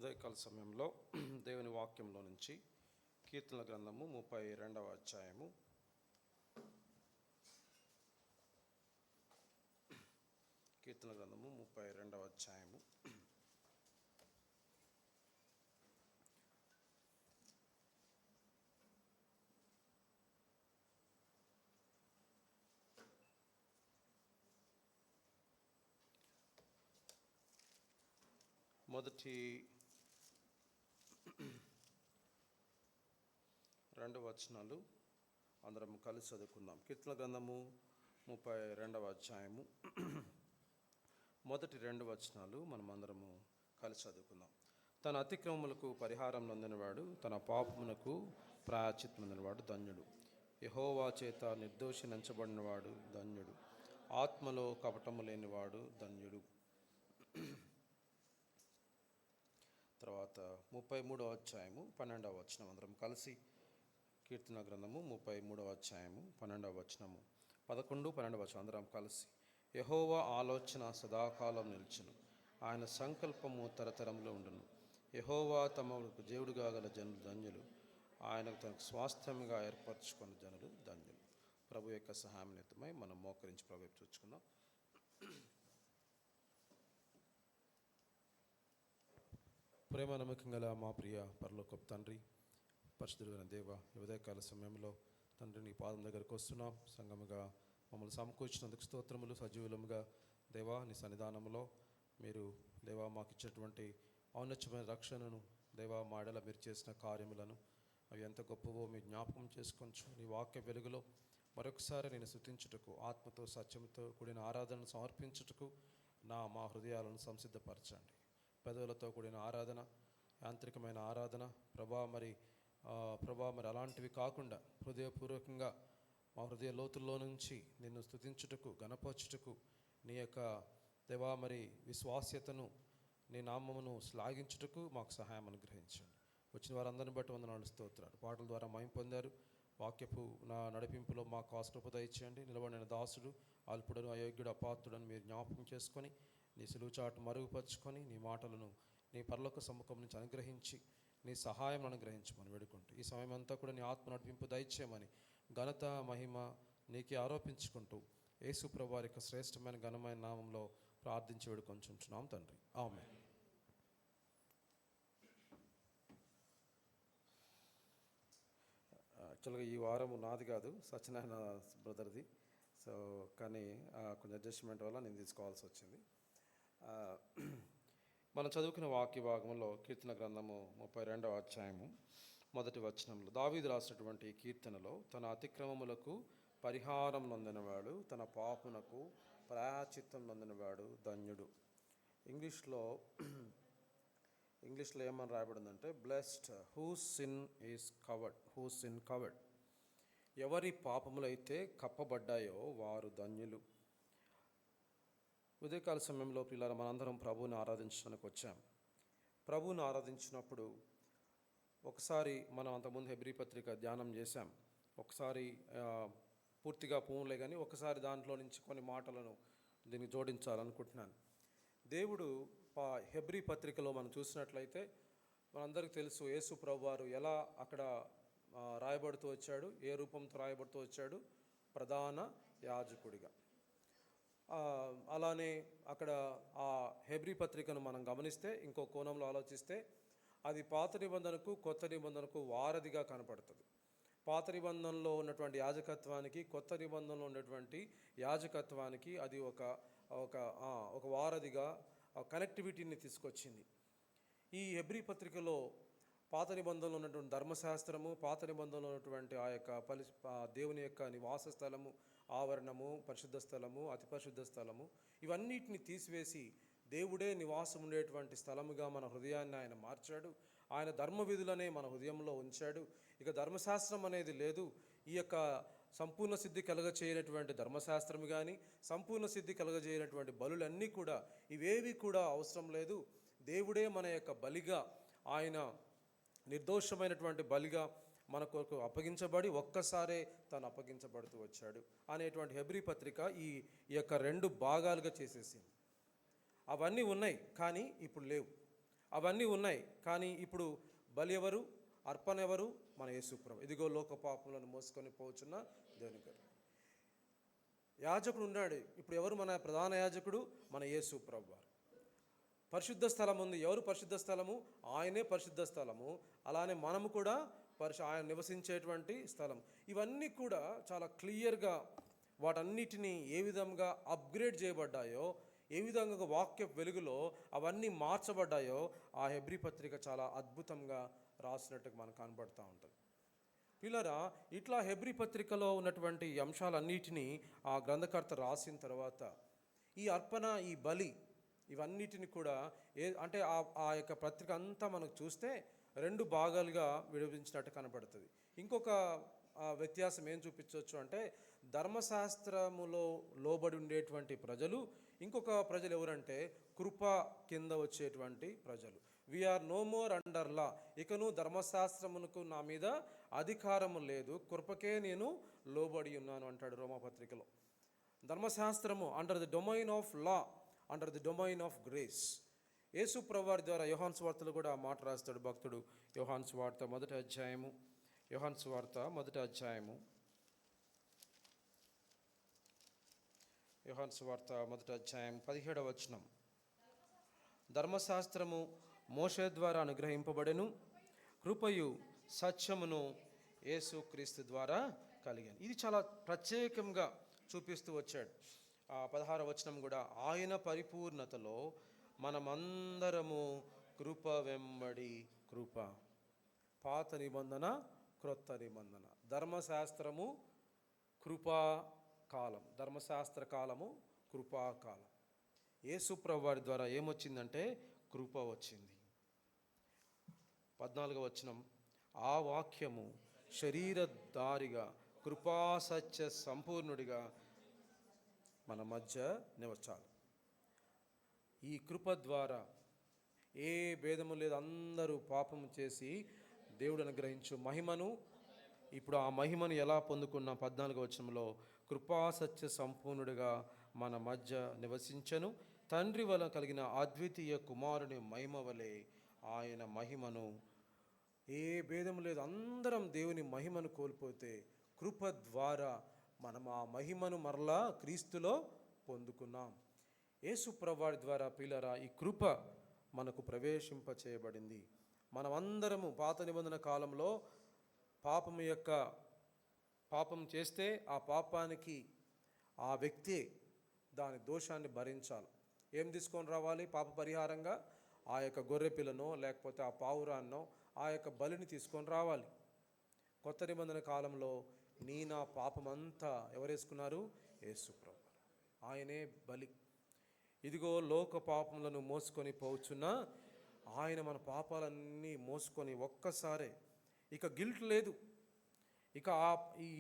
ఉదయకాల సమయంలో దేవుని వాక్యంలో నుంచి కీర్తనల గ్రంథము 32వ అధ్యాయము. కీర్తనల గ్రంథము 32వ అధ్యాయము. మొదటి 2 వచనాలు అందరం కలిసి చదువుకుందాం. కీర్తనల గ్రంథము 32వ అధ్యాయము మొదటి 2 వచనాలు మనం అందరము కలిసి చదువుకుందాం. తన అతిక్రమములకు పరిహారం నొందినవాడు, తన పాపమునకు ప్రాయశ్చిత్తము నొందినవాడు ధన్యుడు. యెహోవా చేత నిర్దోషి నంచబడినవాడు ధన్యుడు. ఆత్మలో కపటము లేనివాడు ధన్యుడు. తర్వాత 33వ అధ్యాయము 12వ వచనం అందరం కలిసి కీర్తన గ్రంథము 33వ అధ్యాయము 12వ వచనము 11, 12 వచనం అందరం కలిసి. యెహోవా ఆలోచన సదాకాలం నిలిచును, ఆయన సంకల్పము తరతరములో ఉండును. యెహోవా తమకు దేవుడుగా గల జనులు ధన్యులు, ఆయనకు తనకు స్వాస్థ్యముగా ఏర్పరచుకున్న జనులు ధన్యులు. ప్రభు యొక్క సహాయం నిమిత్తమై మనం మోకరించి ప్రభు చూచుకుందాం. ప్రేమ నమ్మకం గల మా ప్రియ పరలోకపు తండ్రి, పరిశుద్ధుడైన దేవ, ఉదయకాల సమయంలో తండ్రి నీ పాదం దగ్గరకు వస్తున్నాం. సంఘముగా మమ్మల్ని సమకూర్చినందుకు స్తోత్రములు. సజీవులముగా దేవా నీ సన్నిధానంలో మీరు దేవా మాకు ఇచ్చినటువంటి ఔన్నత్యమైన రక్షణను, దేవా మా ఎడల మీరు చేసిన కార్యములను అవి ఎంత గొప్పవో మీరు జ్ఞాపకం చేసుకొంచు. నీ వాక్య వెలుగులో మరొకసారి నేను స్తుతించుటకు, ఆత్మతో సత్యంతో కూడిన ఆరాధనను సమర్పించుటకు మా హృదయాలను సంసిద్ధపరచండి. పెదవులతో కూడిన ఆరాధన, యాంత్రికమైన ఆరాధన ప్రభా మరి అలాంటివి కాకుండా హృదయపూర్వకంగా మా హృదయ లోతుల్లో నుంచి నిన్ను స్తుతించుటకు, గణపరచుటకు, నీ యొక్క దేవా మరి విశ్వాస్యతను, నీ నామమును శ్లాఘించుటకు మాకు సహాయం అనుగ్రహించండి. వచ్చిన వారందరిని బట్టి వందనాలు, స్తోత్రాలు. పాటల ద్వారా మహిమ పొందారు. వాక్యపు నా నడిపింపులో మాకు ఆశ్రప దయచేయండి. నిలబడిన దాసుడు అల్పుడను, అయోగ్యుడు, అపాత్రుడని మీరు జ్ఞాపకం చేసుకొని నీ సులువు చాటు మరుగుపరుచుకొని నీ మాటలను నీ పరలోక సముఖం నుంచి అనుగ్రహించి నీ సహాయం అనుగ్రహించమని వేడుకుంటూ ఈ సమయం అంతా కూడా నీ ఆత్మ నడిపింపు దయచేయమని ఘనత మహిమ నీకే ఆరోపించుకుంటూ యేసు ప్రభువు వారి యొక్క శ్రేష్టమైన ఘనమైన నామంలో ప్రార్థించి వేడుకొంచుంటున్నాం తండ్రి, ఆమేన్. యాక్చువల్గా ఈ వారం నాది కాదు, సత్యనారాయణ బ్రదర్ది. సో కానీ కొంచెం అడ్జస్ట్మెంట్ వల్ల నేను తీసుకోవాల్సి వచ్చింది. మనం చదువుకున్న వాక్య భాగంలో కీర్తన గ్రంథము 32వ అధ్యాయము మొదటి వచనంలో దావీదు రాసినటువంటి ఈ కీర్తనలో తన అతిక్రమములకు పరిహారం నొందినవాడు, తన పాపమునకు ప్రాయశ్చిత్తం నొందినవాడు ధన్యుడు. ఇంగ్లీష్లో ఏమని రాయబడిందంటే బ్లెస్డ్ హూస్ సిన్ కవర్డ్. ఎవరి పాపములైతే కప్పబడ్డాయో వారు ధన్యులు. ఉదయకాల సమయంలో పిల్లలు మనందరం ప్రభువుని ఆరాధించడానికి వచ్చాం. ప్రభువుని ఆరాధించినప్పుడు ఒకసారి మనం అంతకుముందు హెబ్రీ పత్రిక ధ్యానం చేశాం. ఒకసారి పూర్తిగా పూనులే కానీ ఒకసారి దాంట్లో నుంచి కొన్ని మాటలను దీన్ని జోడించాలనుకుంటున్నాను. దేవుడు హెబ్రీ పత్రికలో మనం చూసినట్లయితే మనందరికీ తెలుసు యేసు ప్రభువారు ఎలా అక్కడ రాయబడుతూ వచ్చాడు, ఏ రూపంతో రాయబడుతూ వచ్చాడు, ప్రధాన యాజకుడిగా. అలానే అక్కడ ఆ హెబ్రీ పత్రికను మనం గమనిస్తే ఇంకో కోణంలో ఆలోచిస్తే అది పాత నిబంధనకు కొత్త నిబంధనకు వారధిగా కనపడుతుంది. పాత నిబంధనలో ఉన్నటువంటి యాజకత్వానికి కొత్త నిబంధనలో ఉన్నటువంటి యాజకత్వానికి అది ఒక వారధిగా కనెక్టివిటీని తీసుకొచ్చింది. ఈ హెబ్రీ పత్రికలో పాత నిబంధనలో ఉన్నటువంటి ధర్మశాస్త్రము, పాత నిబంధనలో ఉన్నటువంటి ఆ యొక్క దేవుని యొక్క నివాస స్థలము, ఆవరణము, పరిశుద్ధ స్థలము, అతి పరిశుద్ధ స్థలము, ఇవన్నిటిని తీసివేసి దేవుడే నివాసం ఉండేటువంటి స్థలముగా మన హృదయాన్ని ఆయన మార్చాడు. ఆయన ధర్మ విధులనే మన హృదయంలో ఉంచాడు. ఇక ధర్మశాస్త్రం అనేది లేదు. ఈ యొక్క సంపూర్ణ సిద్ధి కలగచేయనటువంటి ధర్మశాస్త్రం కానీ, సంపూర్ణ సిద్ధి కలగజేయనటువంటి బలులన్నీ కూడా ఇవేవి కూడా అవసరం లేదు. దేవుడే మన యొక్క బలిగా, ఆయన నిర్దోషమైనటువంటి బలిగా మన కొరకు అప్పగించబడి ఒక్కసారే తాను అప్పగించబడుతూ వచ్చాడు అనేటువంటి హెబ్రీ పత్రిక ఈ యొక్క 2 భాగాలుగా చేసేసింది. అవన్నీ ఉన్నాయి కానీ ఇప్పుడు లేవు. అవన్నీ ఉన్నాయి. కానీ ఇప్పుడు బలి ఎవరు, అర్పణ ఎవరు? మన యేసు ప్రభు. ఇదిగో లోక పాపములను మోసుకొని పోచున్న దేవుని గారు యాజకుడు ఉన్నాడు. ఇప్పుడు ఎవరు మన ప్రధాన యాజకుడు? మన యేసు ప్రభు వారు. పరిశుద్ధ స్థలం ఉంది. ఎవరు పరిశుద్ధ స్థలము? ఆయనే పరిశుద్ధ స్థలము. అలానే మనము కూడా ఆయన నివసించేటువంటి స్థలం. ఇవన్నీ కూడా చాలా క్లియర్గా వాటన్నిటినీ ఏ విధంగా అప్గ్రేడ్ చేయబడ్డాయో, ఏ విధంగా వాక్య వెలుగులో అవన్నీ మార్చబడ్డాయో ఆ హెబ్రీ పత్రిక చాలా అద్భుతంగా రాసినట్టుగా మనకు కనబడుతూ ఉంటుంది. పిల్లరా, ఇట్లా హెబ్రీ పత్రికలో ఉన్నటువంటి అంశాలన్నిటినీ ఆ గ్రంథకర్త రాసిన తర్వాత ఈ అర్పణ, ఈ బలి, ఇవన్నిటిని కూడా అంటే ఆ యొక్క పత్రిక అంతా మనకు చూస్తే 2 భాగాలుగా విభజించినట్టు కనబడుతుంది. ఇంకొక వ్యత్యాసం ఏం చూపించవచ్చు అంటే, ధర్మశాస్త్రములో లోబడి ఉండేటువంటి ప్రజలు, ఇంకొక ప్రజలు ఎవరంటే కృప కింద వచ్చేటువంటి ప్రజలు. We are no more under law. ఇకను ధర్మశాస్త్రమునకు నా మీద అధికారము లేదు, కృపకే నేను లోబడి ఉన్నాను అంటాడు రోమాపత్రికలో. ధర్మశాస్త్రము under the domain of law, under the domain of grace. యేసు ప్రభువారి ద్వారా యోహాను సువార్తలో కూడా మాట రాస్తాడు భక్తుడు. యోహాను సువార్త మొదటి అధ్యాయము 17వ వచనం. ధర్మశాస్త్రము మోషే ద్వారా అనుగ్రహింపబడెను, కృపయు సత్యమును యేసు క్రీస్తు ద్వారా కలిగాను. ఇది చాలా ప్రత్యేకంగా చూపిస్తూ వచ్చాడు. 16వ వచనం కూడా, ఆయన పరిపూర్ణతలో మనమందరము కృప వెంబడి కృప. పాత నిబంధన, క్రొత్త నిబంధన. ధర్మశాస్త్రము కృపాకాలం, ధర్మశాస్త్ర కాలము కృపాకాలం. యేసు ప్రభువు వారి ద్వారా ఏమొచ్చిందంటే కృప వచ్చింది. 14వ వచనం, ఆ వాక్యము శరీరధారిగా కృపాసత్య సంపూర్ణుడిగా మన మధ్య నివచాలి. ఈ కృప ద్వారా ఏ భేదము లేదు, అందరూ పాపము చేసి దేవుడు అనుగ్రహించు మహిమను, ఇప్పుడు ఆ మహిమను ఎలా పొందుకున్న 14వ వచనంలో, కృపాసత్య సంపూర్ణుడిగా మన మధ్య నివసించను, తండ్రి వల్ల కలిగిన అద్వితీయ కుమారుని మహిమ వలె ఆయన మహిమను. ఏ భేదము లేదు, అందరం దేవుని మహిమను కోల్పోతే కృప ద్వారా మనం ఆ మహిమను మరలా క్రీస్తులో పొందుకున్నాం. యేసు ప్రభువారి ద్వారా పిల్లరా, ఈ కృప మనకు ప్రవేశింప చేయబడింది. మనమందరము పాత నిబంధన కాలంలో పాపం చేస్తే ఆ పాపానికి ఆ వ్యక్తి దాని దోషాన్ని భరించాలి. ఏం తీసుకొని రావాలి? పాప పరిహారంగా ఆ యొక్క గొర్రె పిల్లనో లేకపోతే ఆ పావురాన్నో ఆ యొక్క బలిని తీసుకొని రావాలి. కొత్త నిబంధన కాలంలో నా పాపమంతా ఎవరేసుకున్నారు? యేసు ప్రభువు. ఆయనే బలి. ఇదిగో లోక పాపములను మోసుకొని పోచున్న ఆయన మన పాపాలన్నీ మోసుకొని ఒక్కసారే, ఇక గిల్ట్ లేదు, ఇక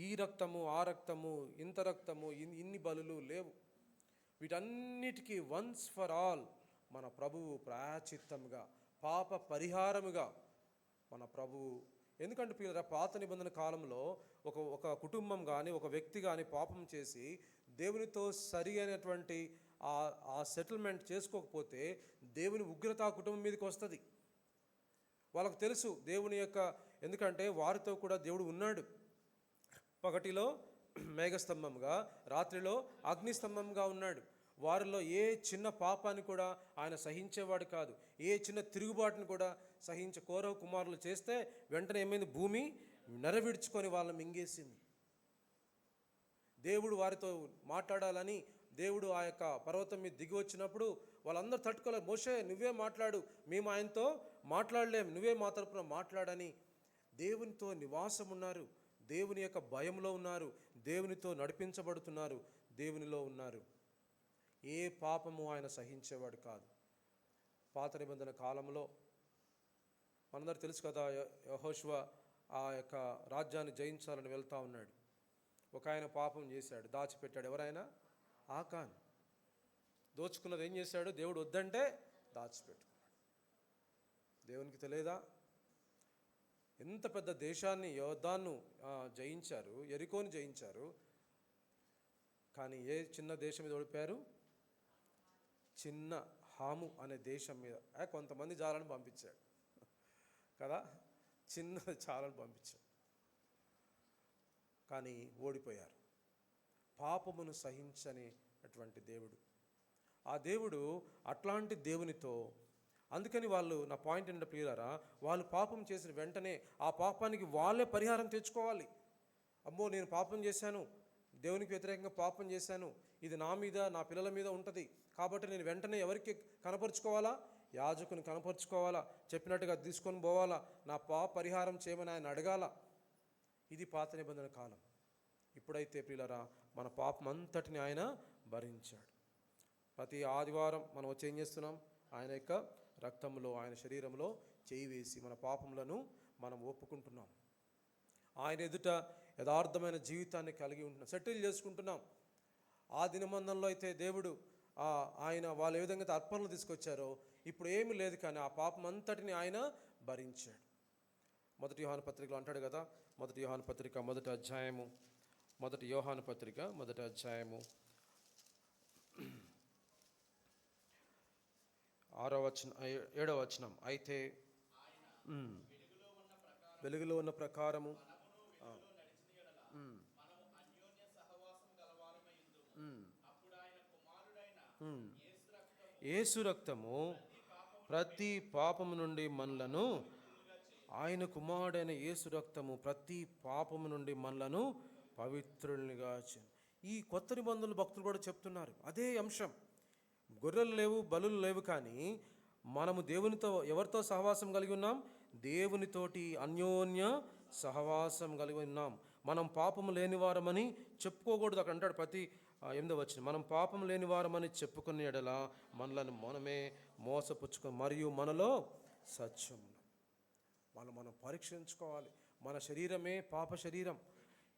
ఈ రక్తము, ఆ రక్తము, ఇంత రక్తము, ఇన్ని బలులు లేవు. వీటన్నిటికీ వన్స్ ఫర్ ఆల్ మన ప్రభువు ప్రాయశ్చిత్తముగా, పాప పరిహారముగా మన ప్రభువు. ఎందుకంటే పిల్లరా, పాత నిబంధన కాలంలో ఒక కుటుంబం కానీ ఒక వ్యక్తి కానీ పాపం చేసి దేవునితో సరి అయినటువంటి ఆ సెటిల్మెంట్ చేసుకోకపోతే దేవుని ఉగ్రత ఆ కుటుంబం మీదకి వస్తుంది. వాళ్ళకు తెలుసు దేవుని యొక్క, ఎందుకంటే వారితో కూడా దేవుడు ఉన్నాడు. పగటిలో మేఘస్తంభంగా, రాత్రిలో అగ్నిస్తంభంగా ఉన్నాడు. వారిలో ఏ చిన్న పాపాన్ని కూడా ఆయన సహించేవాడు కాదు. ఏ చిన్న తిరుగుబాటుని కూడా కోరవ కుమారులు చేస్తే వెంటనే ఏమైంది? భూమి నెరవిడ్చుకొని వాళ్ళని మింగేసింది. దేవుడు వారితో మాట్లాడాలని దేవుడు ఆ యొక్క పర్వతం మీద దిగి వచ్చినప్పుడు వాళ్ళందరూ తట్టుకోలేదు. మోషే నువ్వే మాట్లాడు, మేము ఆయనతో మాట్లాడలేం, నువ్వే మా తరపున మాట్లాడని దేవునితో నివాసం ఉన్నారు, దేవుని యొక్క భయంలో ఉన్నారు, దేవునితో నడిపించబడుతున్నారు, దేవునిలో ఉన్నారు. ఏ పాపము ఆయన సహించేవాడు కాదు. పాత నిబంధన కాలంలో మనందరూ తెలుసు కదా, యెహోషువ ఆ యొక్క రాజ్యాన్ని జయించాలని వెళ్తూ ఉన్నాడు. ఒక ఆయన పాపం చేశాడు, దాచిపెట్టాడు. ఎవరైనా? ఆకాన్. దోచుకున్నది ఏం చేశాడు? దేవుడు వద్దంటే దాచిపెట్టుకున్నాడు. దేవునికి తెలియదా? ఎంత పెద్ద దేశాన్ని, యోర్దాను జయించారు, యెరికోని జయించారు, కానీ ఏ చిన్న దేశం మీద ఓడిపోయారు? చిన్న హాము అనే దేశం మీద కొంతమంది జాలను పంపించాడు కదా, చిన్నది చాలని పంపించాడు. కానీ ఓడిపోయారు. పాపమును సహించనేటువంటి దేవుడు, ఆ దేవుడు అట్లాంటి దేవునితో, అందుకని వాళ్ళు, నా పాయింట్ ఏంటంటే ప్రియులారా, వాళ్ళు పాపం చేసిన వెంటనే ఆ పాపానికి వాళ్ళే పరిహారం తెచ్చుకోవాలి. అమ్మో నేను పాపం చేశాను, దేవునికి వ్యతిరేకంగా పాపం చేశాను, ఇది నా మీద నా పిల్లల మీద ఉంటుంది కాబట్టి నేను వెంటనే ఎవరికి కనపరుచుకోవాలా? యాజకుని కనపరుచుకోవాలా, చెప్పినట్టుగా తీసుకొని పోవాలా, నా పాప పరిహారం చేయమని ఆయన అడగాల. ఇది పాత నిబంధన కాలం. ఇప్పుడైతే ప్రియులారా మన పాపం అంతటిని ఆయన భరించాడు. ప్రతి ఆదివారం మనం వచ్చి ఏం చేస్తున్నాం? ఆయన యొక్క రక్తంలో, ఆయన శరీరంలో చేయి వేసి మన పాపములను మనం ఒప్పుకుంటున్నాం. ఆయన ఎదుట యథార్థమైన జీవితాన్ని కలిగి ఉంటున్నాం, సెటిల్ చేసుకుంటున్నాం. ఆ దినమందంలో అయితే దేవుడు ఆయన వాళ్ళు ఏ విధంగా అర్పణలు తీసుకొచ్చారో ఇప్పుడు ఏమీ లేదు, కానీ ఆ పాపం అంతటిని ఆయన భరించాడు. మొదటి యోహాను పత్రికలో అంటాడు కదా, మొదటి యోహాను పత్రిక మొదటి అధ్యాయము 7వ వచనం, అయితే వెలుగులో ఉన్న ప్రకారము యేసు రక్తము ప్రతి పాపము నుండి మనలను, ఆయన కుమారుడైన యేసు రక్తము ప్రతి పాపము నుండి మనలను పవిత్రులుగా. ఈ కొత్త నిబంధనలు భక్తులు కూడా చెప్తున్నారు అదే అంశం. గొర్రెలు లేవు, బలులు లేవు, కానీ మనము దేవునితో ఎవరితో సహవాసం కలిగి ఉన్నాం? దేవునితోటి అన్యోన్య సహవాసం కలిగి ఉన్నాం. మనం పాపము లేని వారమని చెప్పుకోకూడదు. అక్కడ అంటాడు ప్రతి 8వ వచనం, మనం పాపం లేని వారమని చెప్పుకునే ఎడల మనలను మనమే మోసపుచ్చుకొని మరియు మనలో సత్యం. మనం పరీక్షించుకోవాలి. మన శరీరమే పాప శరీరం.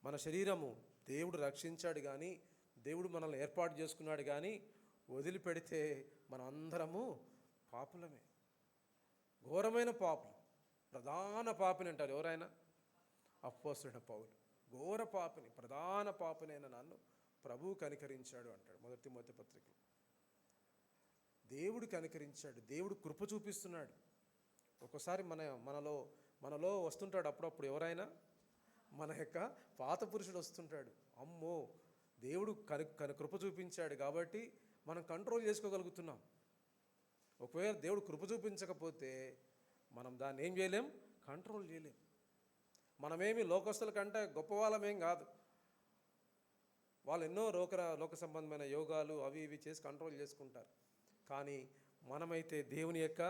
మన శరీరము దేవుడు రక్షించాడు, కానీ దేవుడు మనల్ని ఏర్పాటు చేసుకున్నాడు, కానీ వదిలిపెడితే మనం అందరము పాపులమే, ఘోరమైన పాపులు. ప్రధాన పాపిని అంటారు ఎవరైనా? అపోస్తలుడైన పౌలు, ఘోర పాపిని, ప్రధాన పాపినైన నన్ను ప్రభువు కనికరించాడు అంటాడు మొదటి తిమోతి పత్రికలో. దేవుడు కనికరించాడు, దేవుడు కృప చూపిస్తున్నాడు. ఒక్కోసారి మనలో వస్తుంటాడు అప్పుడప్పుడు ఎవరైనా, మన యొక్క పాత పురుషుడు వస్తుంటాడు. అమ్మో, దేవుడు కృప చూపించాడు కాబట్టి మనం కంట్రోల్ చేసుకోగలుగుతున్నాం. ఒకవేళ దేవుడు కృప చూపించకపోతే మనం దాన్ని ఏం చేయలేం? కంట్రోల్ చేయలేం. మనమేమి లోకస్తుల కంటే గొప్ప వాళ్ళమేం కాదు. వాళ్ళు ఎన్నో లోక సంబంధమైన యోగాలు అవి ఇవి చేసి కంట్రోల్ చేసుకుంటారు. కానీ మనమైతే దేవుని యొక్క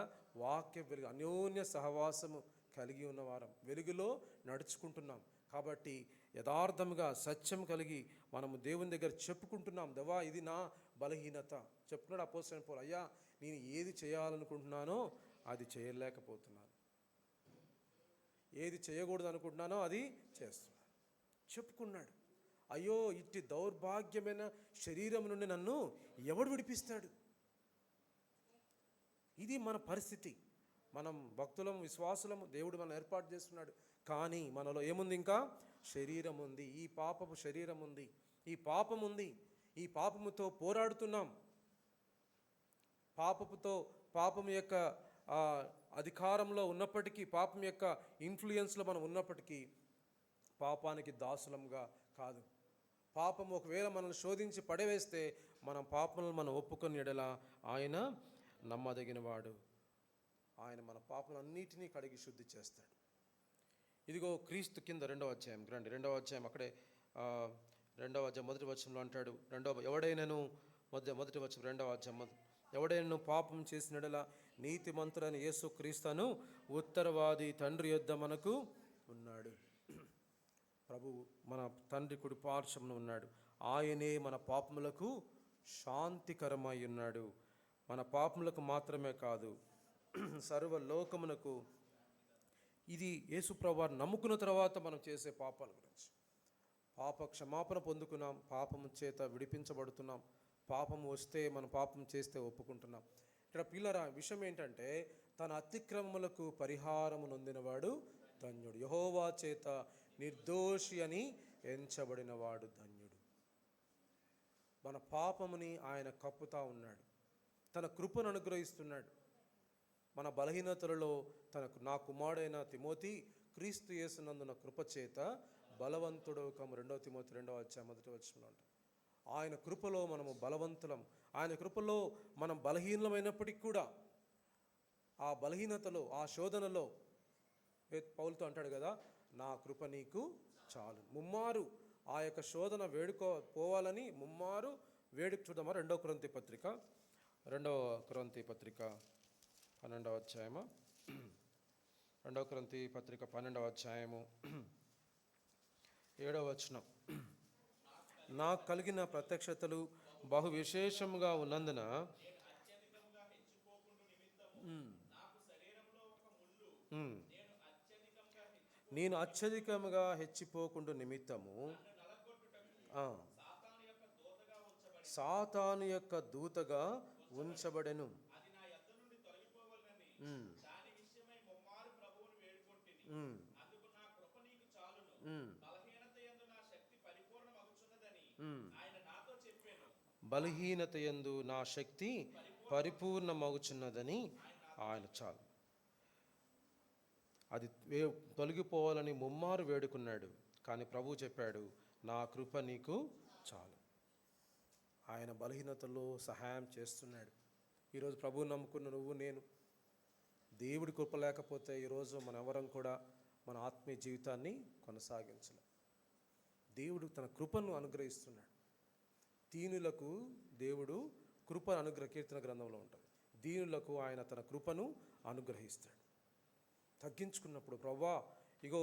వాక్య వెలుగు, అన్యోన్య సహవాసము కలిగి ఉన్నవారం, వెలుగులో నడుచుకుంటున్నాం. కాబట్టి యథార్థముగా సత్యం కలిగి మనము దేవుని దగ్గర చెప్పుకుంటున్నాం. దేవా, ఇది నా బలహీనత చెప్తున్నాడు అపోస్తలుడైన పౌలు. అయ్యా, నేను ఏది చేయాలనుకుంటున్నానో అది చేయలేకపోతున్నాను, ఏది చేయకూడదు అనుకుంటున్నానో అది చేస్తున్నాను చెప్పుకున్నాడు. అయ్యో, ఇట్టి దౌర్భాగ్యమైన శరీరం నుండి నన్ను ఎవడు విడిపిస్తాడు? ఇది మన పరిస్థితి. మనం భక్తులము, విశ్వాసులము, దేవుడు మనం ఏర్పాటు చేస్తున్నాడు. కానీ మనలో ఏముంది? ఇంకా శరీరం ఉంది, ఈ పాపపు శరీరం ఉంది, ఈ పాపం ఉంది. ఈ పాపముతో పోరాడుతున్నాం. పాపము యొక్క అధికారంలో ఉన్నప్పటికీ, పాపం యొక్క ఇన్ఫ్లుయెన్స్లో మనం ఉన్నప్పటికీ పాపానికి దాసులంగా కాదు. పాపం ఒకవేళ మనల్ని శోధించి పడవేస్తే మనం పాపములను మనం ఒప్పుకొని ఎడల ఆయన నమ్మదగిన వాడు. ఆయన మన పాపలన్నిటినీ కడిగి శుద్ధి చేస్తాడు. ఇదిగో క్రీస్తు కింద 2వ అధ్యాయం రండి. 2వ అధ్యాయం అక్కడే 2వ అధ్యాయం మొదటి వచనంలో అంటాడు. ఎవడైనను మొదటి వచనం 2వ అధ్యాయం, ఎవడైనను పాపం చేసినడల నీతిమంతుడైన యేసు క్రీస్తును ఉత్తరవాది తండ్రి యొద్ద మనకు ఉన్నాడు. ప్రభు మన తండ్రి కుడి పార్శ్వమున ఉన్నాడు. ఆయనే మన పాపములకు శాంతికరమై ఉన్నాడు. మన పాపములకు మాత్రమే కాదు, సర్వలోకమునకు. ఇది యేసు ప్రభువారు నమ్ముకున్న తర్వాత మనం చేసే పాపాల గురించి. పాప క్షమాపణ పొందుకున్నాం, పాపము చేత విడిపించబడుతున్నాం. పాపము వస్తే మనం పాపం చేస్తే ఒప్పుకుంటున్నాం. ఇక్కడ పిల్లరా విషయం ఏంటంటే, తన అతిక్రమములకు పరిహారము నొందినవాడు ధన్యుడు. యెహోవా చేత నిర్దోషి అని ఎంచబడినవాడు ధన్యుడు. మన పాపముని ఆయన కప్పుతా ఉన్నాడు. తన కృపను అనుగ్రహిస్తున్నాడు. మన బలహీనతలలో నా కుమారుడైన తిమోతి క్రీస్తు యేసునందున కృపచేత బలవంతుడు కము. 2 తిమోతి 2:1 అంట. ఆయన కృపలో మనము బలవంతులం. ఆయన కృపలో మనం బలహీనమైనప్పటికీ కూడా ఆ బలహీనతలో, ఆ శోధనలో పౌలుతో అంటాడు కదా, నా కృప నీకు చాలు. ముమ్మారు ఆ యొక్క శోధన పోవాలని ముమ్మారు చూద్దామా. 2 కొరింథీ పత్రిక 12వ అధ్యాయము. 2 కొరింథీ పత్రిక 12వ అధ్యాయము 7వ వచనం. నాకు కలిగిన ప్రత్యక్షతలు బహు విశేషముగా ఉన్నందున నేను అత్యధికముగా హెచ్చిపోకుండా నిమిత్తము సాతాను యొక్క దూతగా ఉంచబడెను. బలహీనతయందు నా శక్తి పరిపూర్ణమగుచున్నదని ఆయన చాలు. అది తొలగిపోవాలని ముమ్మారు వేడుకున్నాడు. కానీ ప్రభువు చెప్పాడు, నా కృప నీకు చాలు. ఆయన బలహీనతలో సహాయం చేస్తున్నాడు. ఈరోజు ప్రభువు నమ్ముకున్న నువ్వు నేను, దేవుడి కృప లేకపోతే ఈరోజు మన ఎవరం కూడా మన ఆత్మీయ జీవితాన్ని కొనసాగించలేం. దేవుడు తన కృపను అనుగ్రహిస్తున్నాడు. దీనులకు దేవుడు కృప కీర్తన గ్రంథంలో ఉంటుంది. దీనులకు ఆయన తన కృపను అనుగ్రహిస్తాడు. తగ్గించుకున్నప్పుడు, ప్రభువా ఇగో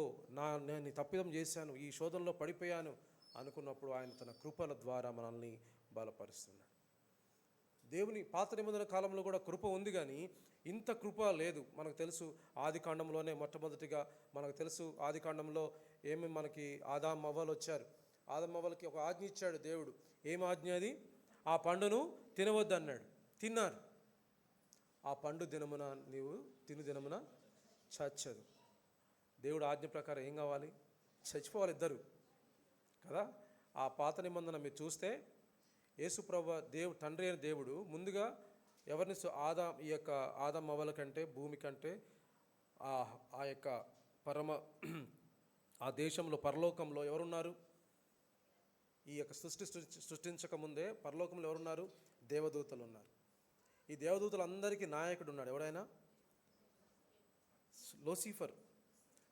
నేను తప్పిదం చేశాను, ఈ శోధనలో పడిపోయాను అనుకున్నప్పుడు ఆయన తన కృపల ద్వారా మనల్ని బలపరుస్తున్నాడు. దేవుని పాత నిబంధన కాలంలో కూడా కృప ఉంది, కానీ ఇంత కృప లేదు. మనకు తెలుసు ఆదికాండంలోనే మొట్టమొదటిగా మనకు తెలుసు, ఆదికాండంలో మనకి ఆదాం అవ్వలు వచ్చారు. ఆదాం అవ్వలకి ఒక ఆజ్ఞ ఇచ్చాడు దేవుడు. ఏం ఆజ్ఞ అది? ఆ పండును తినవద్దు అన్నాడు. తిన్నారు. ఆ పండు దినమున నీవు తిను దినమున చచ్చదు. దేవుడు ఆజ్ఞ ప్రకారం ఏం కావాలి? చచ్చిపోవాలి ఇద్దరు కదా. ఆ పాత నిబంధన మీరు చూస్తే యేసుప్రభు తండ్రి అయిన దేవుడు ముందుగా ఎవరిని ఈ యొక్క ఆదాం అవ్వల కంటే, భూమి కంటే, ఆ యొక్క ఆ దేశంలో పరలోకంలో ఎవరున్నారు? ఈ యొక్క సృష్టించక ముందే పరలోకంలో ఎవరున్నారు? దేవదూతలు ఉన్నారు. ఈ దేవదూతలందరికీ నాయకుడు ఉన్నాడు. ఎవరైనా?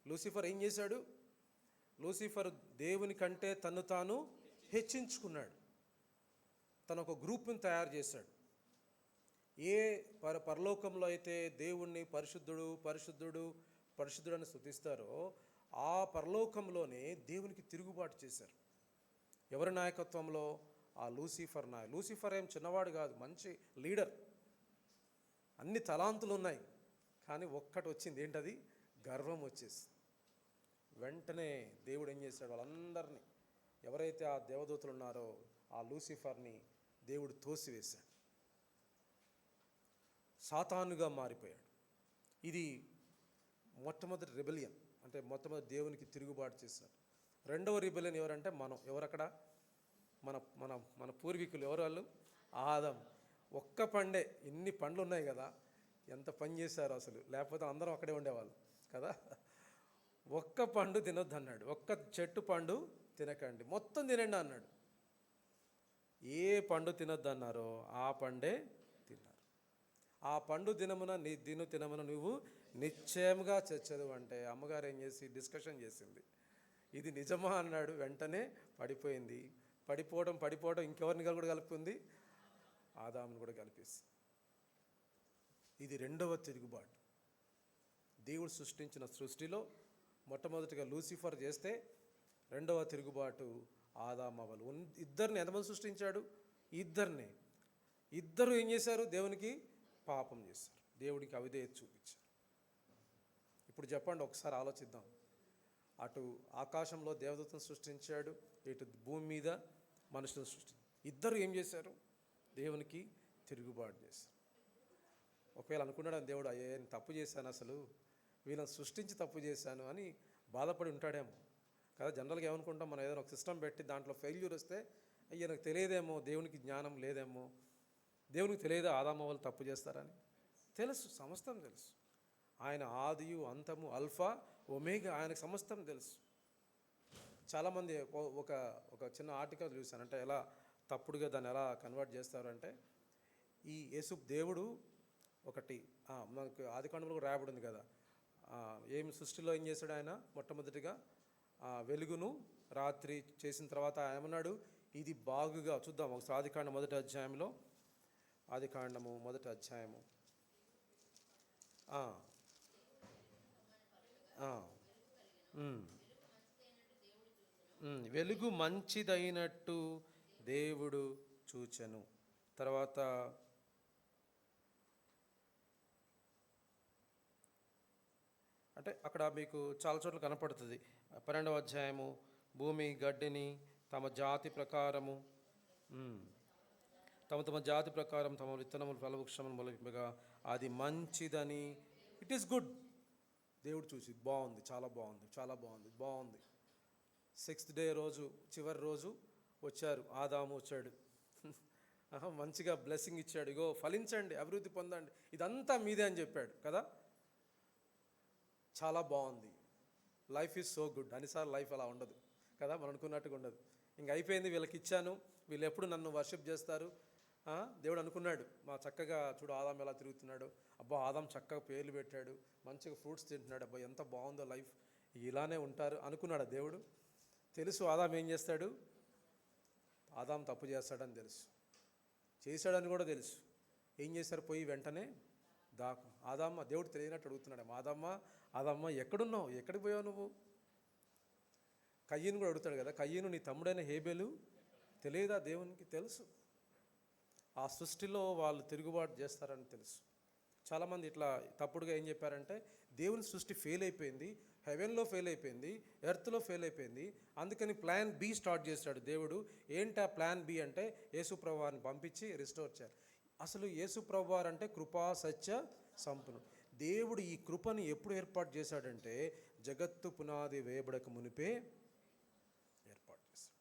లూసిఫర్ ఏం చేశాడు? లూసిఫర్ దేవుని కంటే తను తాను హెచ్చించుకున్నాడు. తను ఒక గ్రూప్ని తయారు చేశాడు. పరలోకంలో అయితే దేవుణ్ణి పరిశుద్ధుడు అని స్తుతిస్తారో, ఆ పరలోకంలోనే దేవునికి తిరుగుబాటు చేశారు. ఎవరి నాయకత్వంలో? ఆ లూసిఫర్ ఏం చిన్నవాడు కాదు, మంచి లీడర్. అన్ని తలాంతులు ఉన్నాయి, కానీ ఒక్కటి వచ్చింది. ఏంటది? గర్వం వచ్చేసింది. వెంటనే దేవుడు ఏం చేశాడు? వాళ్ళందరినీ, ఎవరైతే ఆ దేవదూతలు ఉన్నారో ఆ లూసిఫర్ని దేవుడు తోసివేశాడు. సాతానుగా మారిపోయాడు. ఇది మొట్టమొదటి రెబెలియన్, అంటే మొట్టమొదటి దేవునికి తిరుగుబాటు చేశారు. రెండవ రెబెలియన్ ఎవరంటే ఎవరక్కడ? మన పూర్వీకులు. ఎవరు వాళ్ళు? ఆదం. ఒక్క పండే, ఇన్ని పండ్లు ఉన్నాయి కదా, ఎంత పని చేశారు అసలు. లేకపోతే అందరం అక్కడే ఉండేవాళ్ళు కదా. ఒక్క పండు తినొద్దు అన్నాడు. ఒక్క చెట్టు పండు తినకండి, మొత్తం తినండి అన్నాడు. ఏ పండు తినొద్దు అన్నారో ఆ పండే తిన్నారు. ఆ పండు తినమున నువ్వు నిశ్చయంగా చచ్చదు అంటే అమ్మగారు ఏం చేసి డిస్కషన్ చేసింది. ఇది నిజమా అన్నాడు. వెంటనే పడిపోయింది. పడిపోవడం ఇంకెవరిని కూడా కలుపుకుంది? ఆదామును కూడా కలిపేసి. ఇది రెండవ తిరుగుబాటు. దేవుడు సృష్టించిన సృష్టిలో మొట్టమొదటిగా లూసిఫర్ చేస్తే, రెండవ తిరుగుబాటు ఆదాము అవ్వలు. ఇద్దరిని ఎంతమంది సృష్టించాడు? ఇద్దరు ఏం చేశారు? దేవునికి పాపం చేశారు. దేవుడికి అవిధేయత చూపించారు. ఇప్పుడు చెప్పండి, ఒకసారి ఆలోచిద్దాం. అటు ఆకాశంలో దేవదూతను సృష్టించాడు, ఇటు భూమి మీద మనుషులను సృష్టించాడు. ఇద్దరు ఏం చేశారు? దేవునికి తిరుగుబాటు చేశారు. ఒకవేళ అనుకున్నాడు దేవుడు, అయ్యే నేను తప్పు చేశాను, అసలు వీళ్ళని సృష్టించి తప్పు చేశాను అని బాధపడి ఉంటాడేమో కదా. జనరల్గా ఏమనుకుంటాం, మనం ఏదైనా ఒక సిస్టమ్ పెట్టి దాంట్లో ఫెయిల్యూర్ వస్తే అయ్యా నాకు తెలియదేమో, దేవునికి జ్ఞానం లేదేమో, దేవునికి తెలియదా ఆదాము వాళ్ళు తప్పు చేస్తారని? తెలుసు, సమస్తం తెలుసు. ఆయన ఆదియు అంతము, అల్ఫా ఒమేగా, ఆయనకు సమస్తం తెలుసు. చాలామంది ఒక ఒక చిన్న ఆర్టికల్ చూశాను, అంటే ఎలా తప్పుడుగా దాన్ని ఎలా కన్వర్ట్ చేస్తారంటే, ఈ యేసు దేవుడు ఒకటి మనకు ఆదికాండంలో కూడా రాయబడి ఉంది కదా, ఏం సృష్టిలో ఏం చేశాడు ఆయన? మొట్టమొదటిగా వెలుగును రాత్రి చేసిన తర్వాత ఏమన్నాడు? ఇది బాగుగా. చూద్దాం ఒకసారి ఆదికాండం మొదటి అధ్యాయంలో, ఆదికాండము మొదటి అధ్యాయము వెలుగు మంచిదైనట్టు దేవుడు చూచెను. తర్వాత అంటే అక్కడ మీకు చాలా చోట్ల కనపడుతుంది. 12వ అధ్యాయము, భూమి గడ్డిని తమ జాతి ప్రకారము తమ జాతి ప్రకారం తమ విత్తనములు ఫలవృక్షములు మొలగింపగా అది మంచిదని, ఇట్ ఈస్ గుడ్. దేవుడు చూసి బాగుంది, చాలా బాగుంది, చాలా బాగుంది, బాగుంది. 6th డే రోజు, చివరి రోజు వచ్చారు, ఆదాము వచ్చాడు. మంచిగా బ్లెస్సింగ్ ఇచ్చాడు, ఇగో ఫలించండి, అభివృద్ధి పొందండి, ఇదంతా మీదే అని చెప్పాడు కదా. చాలా బాగుంది, లైఫ్ ఈజ్ సో గుడ్. అన్నిసార్లు లైఫ్ అలా ఉండదు కదా, మనం అనుకున్నట్టుగా ఉండదు. ఇంక అయిపోయింది, వీళ్ళకి ఇచ్చాను, వీళ్ళు ఎప్పుడు నన్ను వర్షిప్ చేస్తారు. దేవుడు అనుకున్నాడు, మా చక్కగా చూడు ఆదాం ఎలా తిరుగుతున్నాడు, అబ్బా ఆదాం చక్కగా పేర్లు పెట్టాడు, మంచిగా ఫ్రూట్స్ తింటున్నాడు, అబ్బా ఎంత బాగుందో లైఫ్, ఇలానే ఉంటారు అనుకున్నాడు దేవుడు. తెలుసు ఆదాం ఏం చేస్తాడు, ఆదాం తప్పు చేస్తాడని తెలుసు, చేశాడని కూడా తెలుసు. ఏం చేశారు? పోయి వెంటనే ఆదమ్మ, దేవుడు తెలియనట్టు అడుగుతున్నాడు, ఆదమ్మ ఎక్కడున్నావు, ఎక్కడికి పోయావు నువ్వు? కయ్యను కూడా అడుగుతాడు కదా, కయ్యను నీ తమ్ముడైన హేబేలు తెలియదా? దేవునికి తెలుసు. ఆ సృష్టిలో వాళ్ళు తిరుగుబాటు చేస్తారని తెలుసు. చాలామంది ఇట్లా తప్పుడుగా ఏం చెప్పారంటే, దేవుని సృష్టి ఫెయిల్ అయిపోయింది, హెవెన్లో ఫెయిల్ అయిపోయింది, ఎర్త్లో ఫెయిల్ అయిపోయింది, అందుకని ప్లాన్ బి స్టార్ట్ చేశాడు దేవుడు. ఏంటి ఆ ప్లాన్ బి అంటే, యేసుప్రభువారిని పంపించి రిస్టోర్ చేయాలి. అసలు యేసుప్రభువారు అంటే కృపా సత్య సంపన్నుడు. దేవుడు ఈ కృపని ఎప్పుడు ఏర్పాటు చేశాడంటే, జగత్తు పునాది వేయబడక మునిపే ఏర్పాటు చేశాడు.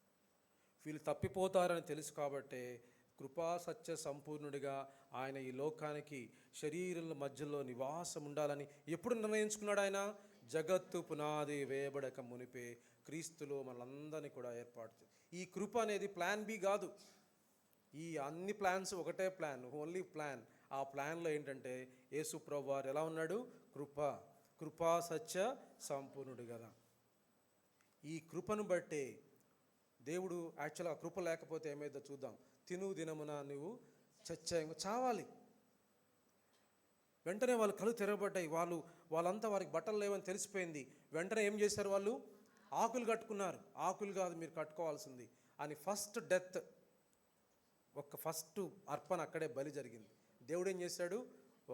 వీళ్ళు తప్పిపోతారని తెలుసు కాబట్టే కృపా సత్య సంపూర్ణుడిగా ఆయన ఈ లోకానికి శరీరుల మధ్యలో నివాసం ఉండాలని ఎప్పుడు నిర్ణయించుకున్నాడు? ఆయన జగత్తు పునాది వేయబడక మునిపే క్రీస్తులో మనందరినీ కూడా ఏర్పాటు చేశాడు. ఈ కృప అనేది ప్లాన్ బి కాదు. ఈ అన్ని ప్లాన్స్ ఒకటే ప్లాన్, ఓన్లీ ప్లాన్. ఆ ప్లాన్లో ఏంటంటే యేసు ప్రభువారు ఎలా ఉన్నాడు? కృపా సత్య సంపూర్ణుడు కదా. ఈ కృపను బట్టే దేవుడు యాక్చువల్గా కృప లేకపోతే ఏమైందో చూద్దాం. తిను దినమున నువ్వు చావాలి. వెంటనే వాళ్ళు కళ్ళు తెరవబడ్డాయి. వాళ్ళంతా వారికి బట్టలు లేవని తెలిసిపోయింది. వెంటనే ఏం చేశారు? వాళ్ళు ఆకులు కట్టుకున్నారు. ఆకులు కాదు మీరు కట్టుకోవాల్సింది అని ఫస్ట్ డెత్, ఫస్ట్ అర్పణ అక్కడే బలి జరిగింది. దేవుడు ఏం చేశాడు?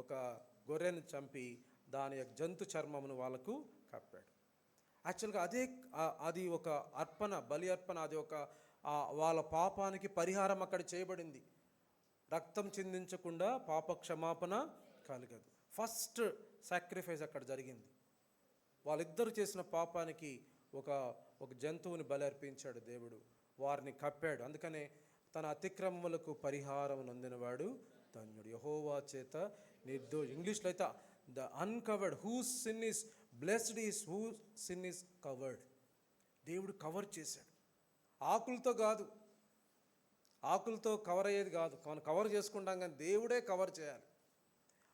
ఒక గొర్రెను చంపి దాని యొక్క జంతు చర్మమును వాళ్ళకు కప్పాడు. యాక్చువల్గా అది ఒక అర్పణ, బలి అర్పణ. అది ఒక వాళ్ళ పాపానికి పరిహారం అక్కడ చేయబడింది. రక్తం చిందించకుండా పాప క్షమాపణ కలగదు. ఫస్ట్ సాక్రిఫైస్ అక్కడ జరిగింది. వాళ్ళిద్దరూ చేసిన పాపానికి ఒక జంతువుని బలి అర్పించాడు దేవుడు, వారిని కప్పాడు. అందుకనే తన అతిక్రమములకు పరిహారం నొందినవాడు ధన్యుడు, యెహోవా చేత నిర్దోషి. ఇంగ్లీష్లో అయితే the uncovered whose sin is blessed is whose sin is covered. దేవుడు కవర్ చేశాడు. ఆకులతో కాదు, ఆకులతో కవర్ అయ్యేది కాదు, మనం కవర్ చేసుకుంటాం, కానీ దేవుడే కవర్ చేయాలి.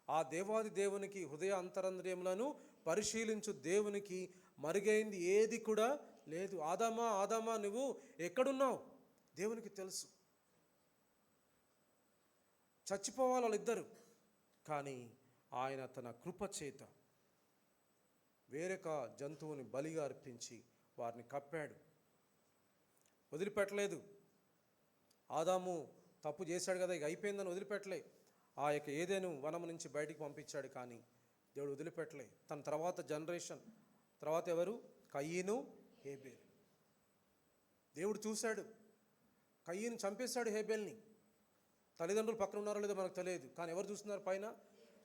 ఆ దేవాది దేవునికి హృదయ అంతరంద్రియములను పరిశీలించు దేవునికి మరుగైంది ఏది కూడా లేదు. ఆదామా నువ్వు ఎక్కడున్నావు? దేవునికి తెలుసు. చచ్చిపోవాలి వాళ్ళిద్దరు, కానీ ఆయన తన కృప చేత వేరొక జంతువుని బలిగా అర్పించి వారిని కప్పాడు, వదిలిపెట్టలేదు. ఆదాము తప్పు చేశాడు కదా, ఇక అయిపోయిందని వదిలిపెట్టలే. ఆ యొక్క ఏదెను వనము నుంచి బయటికి పంపించాడు, కానీ దేవుడు వదిలిపెట్టలే. తన తర్వాత జనరేషన్ తర్వాత ఎవరు? కయ్యను, హేబేలు. దేవుడు చూశాడు, కయ్యను చంపేశాడు హేబేల్ని. తల్లిదండ్రులు పక్కన ఉన్నారో లేదో మనకు తెలియదు, కానీ ఎవరు చూస్తున్నారు పైన?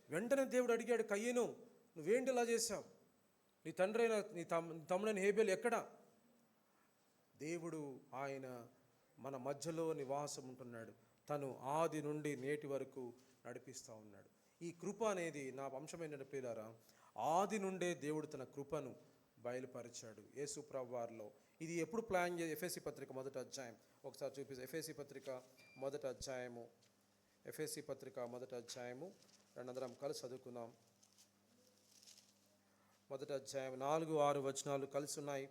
వెంటనే దేవుడు అడిగాడు, కయ్యను నువ్వేంటి ఇలా చేశావు? నీ తండ్రి అయిన నీ తమ్ముడైన హేబేలు ఎక్కడా? దేవుడు ఆయన మన మధ్యలో నివాసం ఉంటున్నాడు. తను ఆది నుండి నేటి వరకు నడిపిస్తూ ఉన్నాడు. ఈ కృప అనేది నా వంశమైన ప్రియులారా, ఆది నుండే దేవుడు తన కృపను బయలుపరిచాడు యేసు ప్రభువారిలో. ఇది ఎప్పుడు ప్లాన్ ఎఫెసీ పత్రిక మొదటి అధ్యాయం ఒకసారి చూపిస్తాను. ఎఫెసీ పత్రిక మొదటి అధ్యాయము, ఎఫెసీ పత్రిక మొదటి అధ్యాయము రెండందరం కలిసి చదువుకుందాం. మొదటి అధ్యాయం 4-6 వచనాలు కలిసి ఉన్నాయి.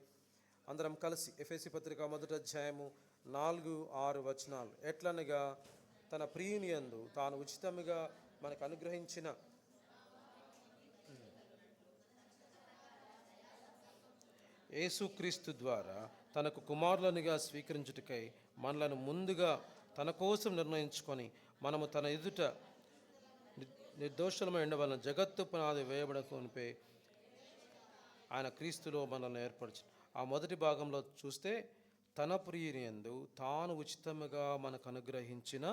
అందరం కలిసి ఎఫెసీ పత్రిక మొదటి అధ్యాయము 4-6 వచనాలు. ఎట్లనగా తన ప్రియుని యందు తాను ఉచితముగా మనకు అనుగ్రహించిన యేసుక్రీస్తు ద్వారా తనకు కుమారులనుగా స్వీకరించుటకై మనలను ముందుగా తన కోసం నిర్ణయించుకొని మనము తన ఎదుట నిర్దోషులమై ఉండవలన జగత్తు పునాది వేయబడకొనిపై ఆయన క్రీస్తులో మనల్ని ఏర్పరచు. ఆ మొదటి భాగంలో చూస్తే తన ప్రియుని యందు తాను ఉచితముగా మనకు అనుగ్రహించిన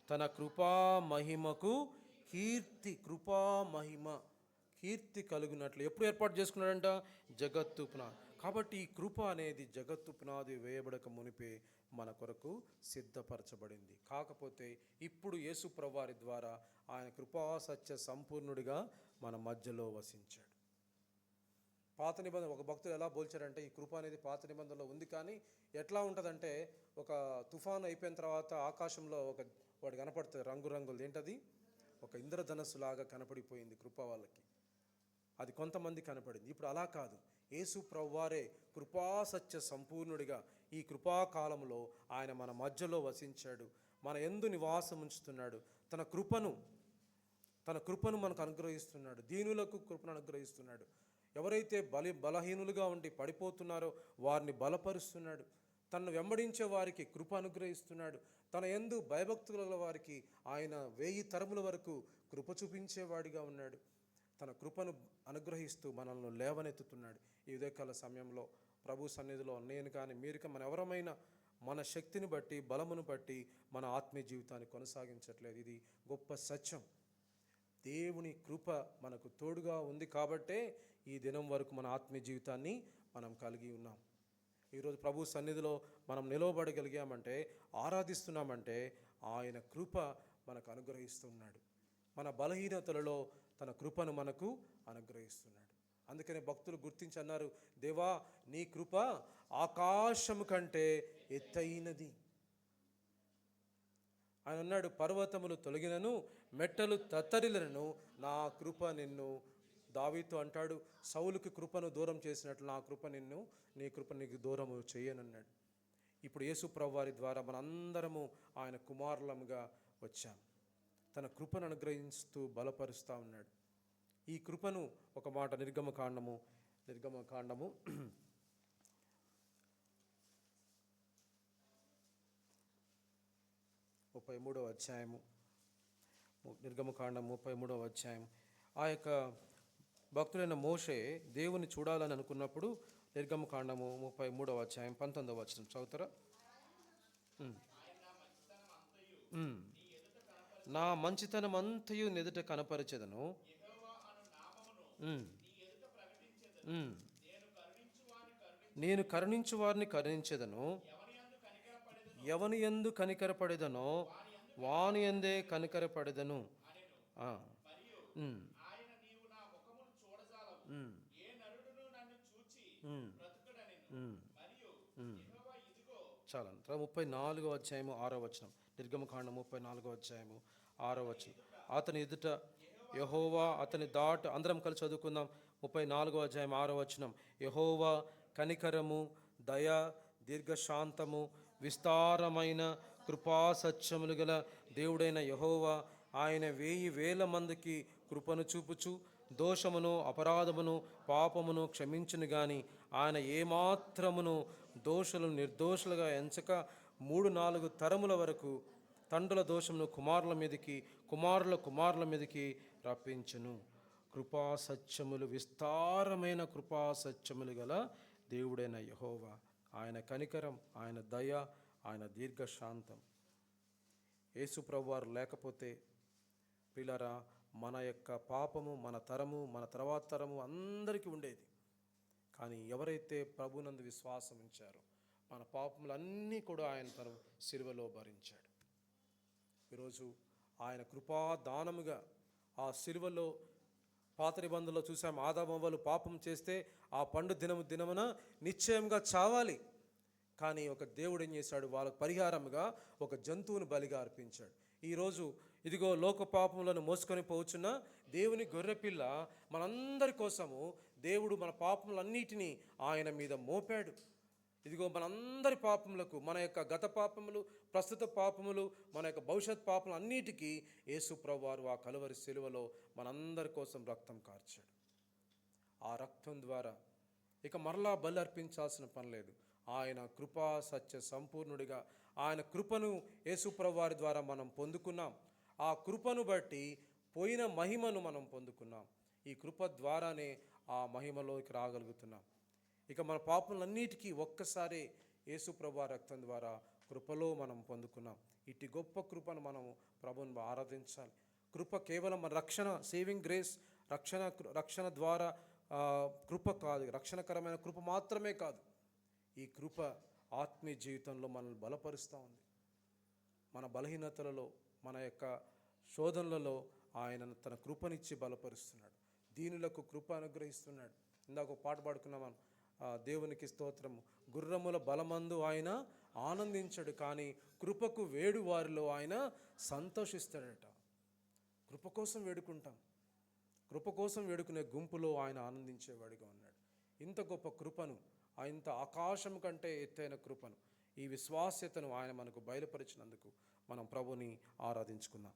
తన కృపా మహిమకు కీర్తి, కృపా మహిమ కీర్తి కలుగునట్లు ఎప్పుడు ఏర్పాటు చేసుకున్నాడంట? జగత్తు పునాది. కాబట్టి ఈ కృప అనేది జగత్తు పునాది వేయబడక మునిపే మన కొరకు సిద్ధపరచబడింది. కాకపోతే ఇప్పుడు యేసు ప్రభువారి ద్వారా ఆయన కృపా సత్య సంపూర్ణుడిగా మన మధ్యలో వసించాడు. పాత నిబంధన ఒక భక్తులు ఎలా పోల్చారంటే, ఈ కృప అనేది పాత నిబంధనలో ఉంది, కానీ ఎట్లా ఉంటుందంటే ఒక తుఫాను అయిపోయిన తర్వాత ఆకాశంలో వాడు కనపడుతుంది రంగురంగులు. ఏంటది? ఒక ఇంద్రధనస్సు లాగా కనపడిపోయింది కృప వాళ్ళకి. అది కొంతమంది కనపడింది. ఇప్పుడు అలా కాదు. యేసు ప్రభువారే కృపా సత్య సంపూర్ణుడిగా ఈ కృపాకాలంలో ఆయన మన మధ్యలో వసించాడు, మన యందు నివాసం ఉంచుతున్నాడు. తన కృపను మనకు అనుగ్రహిస్తున్నాడు. దీనులకు కృపను అనుగ్రహిస్తున్నాడు. ఎవరైతే బలహీనులుగా ఉండి పడిపోతున్నారో వారిని బలపరుస్తున్నాడు. తనను వెంబడించే వారికి కృప అనుగ్రహిస్తున్నాడు. తన యందు భయభక్తుల వారికి ఆయన 1000 తరముల వరకు కృప చూపించేవాడిగా ఉన్నాడు. తన కృపను అనుగ్రహిస్తూ మనల్ని లేవనెత్తుతున్నాడు. ఈ ఉదయకాల సమయంలో ప్రభు సన్నిధిలో నేను కానీ మీరు కానీ మన ఎవరమైనా మన శక్తిని బట్టి బలమును బట్టి మన ఆత్మీయ జీవితాన్ని కొనసాగించట్లేదు. ఇది గొప్ప సత్యం. దేవుని కృప మనకు తోడుగా ఉంది కాబట్టే ఈ దినం వరకు మన ఆత్మీయ జీవితాన్ని మనం కలిగి ఉన్నాం. ఈరోజు ప్రభు సన్నిధిలో మనం నిలవబడగలిగామంటే, ఆరాధిస్తున్నామంటే ఆయన కృప మనకు అనుగ్రహిస్తున్నాడు. మన బలహీనతలలో తన కృపను మనకు అనుగ్రహిస్తున్నాడు. అందుకనే భక్తులు గుర్తించి అన్నారు, దేవా నీ కృప ఆకాశము కంటే ఎత్తైనది. ఆయన అన్నాడు, పర్వతములు తొలగినను మెట్టలు తత్తరిలను నా కృప నిన్ను. దావీదు అంటాడు, సౌలుకి కృపను దూరం చేసినట్లు నీ కృప నీకు దూరము చేయనన్నాడు. ఇప్పుడు యేసు ప్రభువారి ద్వారా మనందరము ఆయన కుమారులముగా వచ్చాం. తన కృపను అనుగ్రహిస్తూ బలపరుస్తూ ఉన్నాడు. ఈ కృపను ఒక మాట నిర్గమకాండము 33వ అధ్యాయము, నిర్గమకాండం 33వ అధ్యాయం. ఆ యొక్క భక్తుడైన మోషే దేవుని చూడాలని అనుకున్నప్పుడు నిర్గమకాండము 33వ అధ్యాయం 19వ వచనం చదువుతారా? నా మంచితనం అంతయు నెదుట కనపరచెదను, నేను కరుణించు వారిని కరుణించెదను, ఎవని యందు కనికరపడెదనో వాని యందే కనికరపడెదను. చాలా 34వ అధ్యాయము 6వ వచనం. నిర్గమకాండం 34వ అధ్యాయము 6వ వచనం. అతని ఎదుట యెహోవా అతని దాట, అందరం కలిసి చదువుకుందాం. 34వ అధ్యాయం 6వ వచనం. యెహోవా కనికరము, దయ, దీర్ఘశాంతము, విస్తారమైన కృపా సత్యములు గల దేవుడైన యెహోవా ఆయన 1000 మందికి కృపను చూపుచు దోషమును అపరాధమును పాపమును క్షమించును గాని ఆయన ఏమాత్రమును దోషులను నిర్దోషులుగా ఎంచక 3-4 తరముల వరకు తండ్రుల దోషమును కుమారుల మీదకి రప్పించును. కృపా సత్యములు, విస్తారమైన కృపా సత్యములు గల దేవుడైన యెహోవా, ఆయన కనికరం, ఆయన దయ, ఆయన దీర్ఘశాంతం. యేసు ప్రభువారు లేకపోతే ప్రియులారా మన యొక్క పాపము మన తర్వాత తరము అందరికీ ఉండేది. కానీ ఎవరైతే ప్రభునందు విశ్వాసం ఉంచారో మన పాపములన్నీ కూడా ఆయన తన శిలువలో భరించాడు. ఈరోజు ఆయన కృపాదానముగా ఆ సిలువలో పాత నిబంధనలో చూసాం, ఆదామవ్వలు పాపం చేస్తే ఆ పండు దినమున నిశ్చయంగా చావాలి. కానీ ఒక దేవుడు ఏం చేశాడు, వాళ్ళకు పరిహారముగా ఒక జంతువుని బలిగా అర్పించాడు. ఈరోజు ఇదిగో లోక పాపములను మోసుకొని పోవచ్చున్న దేవుని గొర్రెపిల్ల మనందరి కోసము దేవుడు మన పాపములన్నిటినీ ఆయన మీద మోపాడు. ఇదిగో మనందరి పాపములకు, మన యొక్క గత పాపములు, ప్రస్తుత పాపములు, మన యొక్క భవిష్యత్ పాపములు అన్నిటికీ యేసు ప్రభువారు ఆ కలువరి సిలువలో మనందరి కోసం రక్తం కార్చాడు. ఆ రక్తం ద్వారా ఇక మరలా బలి అర్పించాల్సిన పని లేదు. ఆయన కృపా సత్య సంపూర్ణుడిగా ఆయన కృపను యేసు ప్రభువారి ద్వారా మనం పొందుకున్నాం. ఆ కృపను బట్టి పోయిన మహిమను మనం పొందుకున్నాం. ఈ కృప ద్వారానే ఆ మహిమలోకి రాగలుగుతున్నాం. ఇక మన పాపములన్నిటికీ ఒక్కసారి యేసు ప్రభువారి రక్తం ద్వారా కృపలో మనం పొందుకున్నాం. ఇటు గొప్ప కృపను మనం ప్రభువుని ఆరాధించాలి. కృప కేవలం మన రక్షణ, సేవింగ్ గ్రేస్, రక్షణ ద్వారా కృప కాదు, రక్షణకరమైన కృప మాత్రమే కాదు. ఈ కృప ఆత్మీయ జీవితంలో మనల్ని బలపరుస్తూ ఉంది. మన బలహీనతలలో, మన యొక్క శోధనలలో ఆయన తన కృపనిచ్చి బలపరుస్తున్నాడు. దీనులకు కృప అనుగ్రహిస్తున్నాడు. ఇందాక ఒక పాట పాడుకున్నాం, దేవునికి స్తోత్రము. గుర్రముల బలమందు ఆయన ఆనందించడు, కానీ కృపకు వేడు వారిలో ఆయన సంతోషిస్తాడట. కృప కోసం వేడుకుంటాం, కృప కోసం వేడుకునే గుంపులో ఆయన ఆనందించేవాడిగా ఉన్నాడు. ఇంత గొప్ప కృపను, ఇంత ఆకాశం కంటే ఎత్తైన కృపను, ఈ విశ్వాస్యతను ఆయన మనకు బయలుపరిచినందుకు మనం ప్రభుని ఆరాధించుకుందాం.